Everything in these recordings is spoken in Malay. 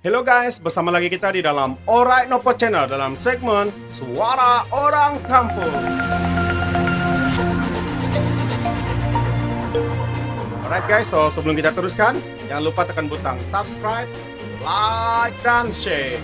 Hello guys, bersama lagi kita di dalam Alright Nopo Channel dalam segmen Suara Orang Kampung. Alright guys, so sebelum kita teruskan, jangan lupa tekan butang subscribe, like, dan share.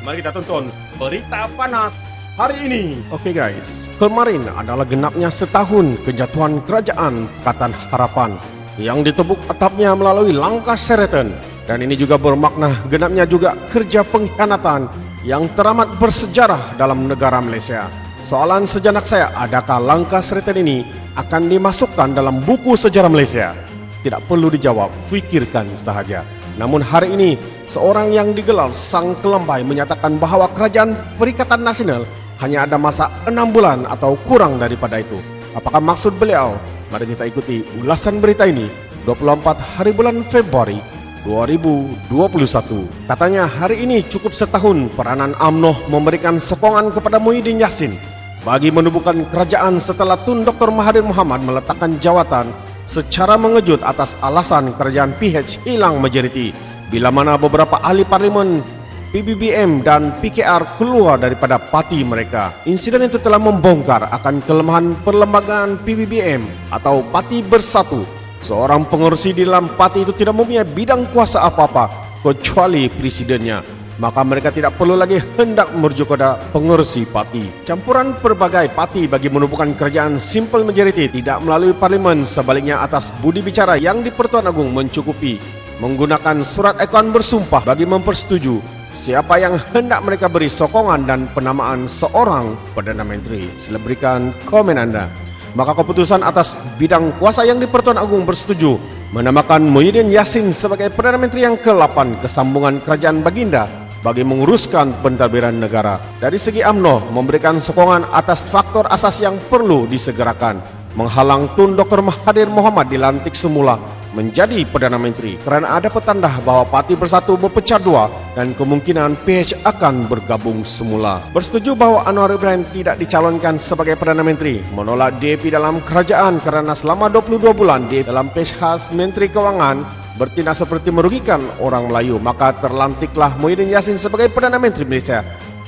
Mari kita tonton berita panas hari ini. Oke guys, kemarin adalah genapnya setahun kejatuhan kerajaan Pakatan Harapan yang ditepuk atapnya melalui langkah Sheraton. Dan ini juga bermakna genapnya juga kerja pengkhianatan yang teramat bersejarah dalam negara Malaysia. Soalan sejenak saya, adakah langkah Sheraton ini akan dimasukkan dalam buku sejarah Malaysia? Tidak perlu dijawab, fikirkan sahaja. Namun hari ini, seorang yang digelar Sang Kelambai menyatakan bahawa Kerajaan Perikatan Nasional hanya ada masa 6 bulan atau kurang daripada itu. Apakah maksud beliau? Mari kita ikuti ulasan berita ini 24 hari bulan Februari 2021. Katanya hari ini cukup setahun peranan UMNO memberikan sokongan kepada Muhyiddin Yassin bagi menubuhkan kerajaan setelah Tun Dr. Mahathir Mohamad meletakkan jawatan secara mengejut atas alasan kerajaan PH hilang majoriti, bila mana beberapa ahli parlimen PBBM dan PKR keluar daripada parti mereka. Insiden itu telah membongkar akan kelemahan perlembagaan PBBM atau Parti Bersatu. Seorang pengerusi di dalam parti itu tidak mempunyai bidang kuasa apa-apa kecuali presidennya. Maka mereka tidak perlu lagi hendak merujuk kepada pengerusi parti. Campuran berbagai parti bagi menubuhkan kerajaan simple majority tidak melalui parlimen. Sebaliknya atas budi bicara yang di Pertuan Agong mencukupi menggunakan surat ekuan bersumpah bagi mempersetuju siapa yang hendak mereka beri sokongan dan penamaan seorang Perdana Menteri. Sila berikan komen anda. Maka keputusan atas bidang kuasa yang di Pertuan Agong bersetuju menamakan Muhyiddin Yassin sebagai Perdana Menteri yang ke-8 kesambungan kerajaan Baginda bagi menguruskan pentadbiran negara. Dari segi UMNO memberikan sokongan atas faktor asas yang perlu disegerakan, menghalang Tun Dr. Mahathir Mohamad dilantik semula menjadi Perdana Menteri kerana ada petanda bahawa Parti Bersatu berpecah dua dan kemungkinan PH akan bergabung semula. Bersetuju bahawa Anwar Ibrahim tidak dicalonkan sebagai Perdana Menteri, menolak DAP dalam kerajaan kerana selama 22 bulan DAP dalam pej khas Menteri Kewangan bertindak seperti merugikan orang Melayu, maka terlantiklah Muhyiddin Yassin sebagai Perdana Menteri Malaysia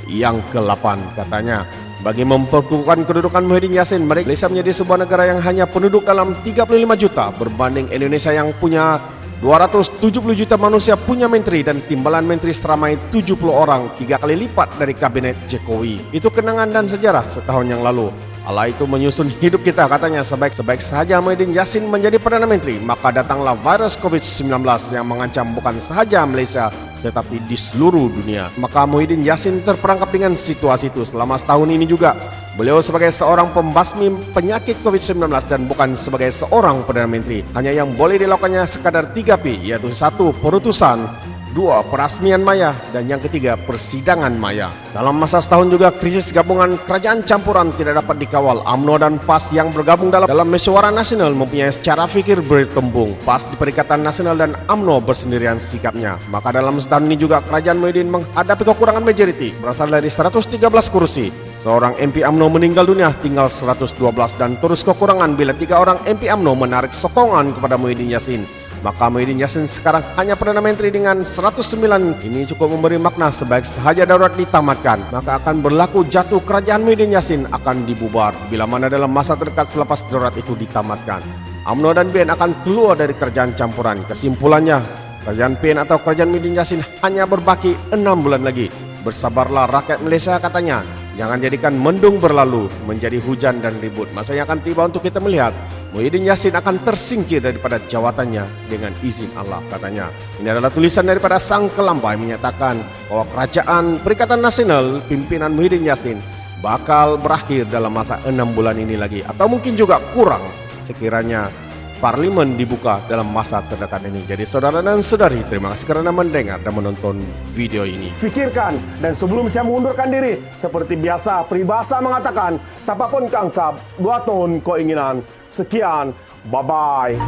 yang ke-8 katanya. Bagi memperkukuhkan kedudukan Muhyiddin Yassin, Malaysia menjadi sebuah negara yang hanya penduduk dalam 35 juta berbanding Indonesia yang punya 270 juta manusia punya menteri dan timbalan menteri seramai 70 orang, 3 kali lipat dari kabinet Jokowi. Itu kenangan dan sejarah setahun yang lalu. Allah itu menyusun hidup kita, katanya. Sebaik sahaja Muhyiddin Yassin menjadi Perdana Menteri, maka datanglah virus COVID-19 yang mengancam bukan sahaja Malaysia tetapi di seluruh dunia. Maka Muhyiddin Yassin terperangkap dengan situasi itu selama setahun ini juga. Beliau sebagai seorang pembasmi penyakit COVID-19 dan bukan sebagai seorang Perdana Menteri. Hanya yang boleh dilakukannya sekadar 3P, yaitu 1. Perutusan, 2. Perasmian maya, dan yang ketiga persidangan maya. Dalam masa setahun juga krisis gabungan kerajaan campuran tidak dapat dikawal. UMNO dan PAS yang bergabung dalam Mesyuarat Nasional mempunyai cara fikir bertembung. PAS di Perikatan Nasional dan UMNO bersendirian sikapnya. Maka dalam setahun ini juga kerajaan Muhyiddin menghadapi kekurangan majoriti berasal dari 113 kursi. Seorang MP UMNO meninggal dunia, tinggal 112 dan terus kekurangan bila 3 orang MP UMNO menarik sokongan kepada Muhyiddin Yassin. Maka Muhyiddin Yassin sekarang hanya Perdana Menteri dengan 109. Ini cukup memberi makna sebaik sahaja darurat ditamatkan, maka akan berlaku jatuh kerajaan Muhyiddin Yassin akan dibubar bila mana dalam masa terdekat selepas darurat itu ditamatkan. UMNO dan BN akan keluar dari kerajaan campuran. Kesimpulannya, kerajaan PN atau kerajaan Muhyiddin Yassin hanya berbaki 6 bulan lagi. Bersabarlah rakyat Malaysia, katanya. Jangan jadikan mendung berlalu menjadi hujan dan ribut. Masanya akan tiba untuk kita melihat Muhyiddin Yassin akan tersingkir daripada jawatannya dengan izin Allah, katanya. Ini adalah tulisan daripada Sang Kelambai menyatakan bahwa Kerajaan Perikatan Nasional pimpinan Muhyiddin Yassin bakal berakhir dalam masa 6 bulan ini lagi, atau mungkin juga kurang sekiranya parlimen dibuka dalam masa terdekat ini. Jadi saudara dan saudari, terima kasih kerana mendengar dan menonton video ini. Fikirkan, dan sebelum saya mengundurkan diri, seperti biasa peribahasa mengatakan, tapapun kangkap, 2 tahun keinginan. Sekian, bye-bye.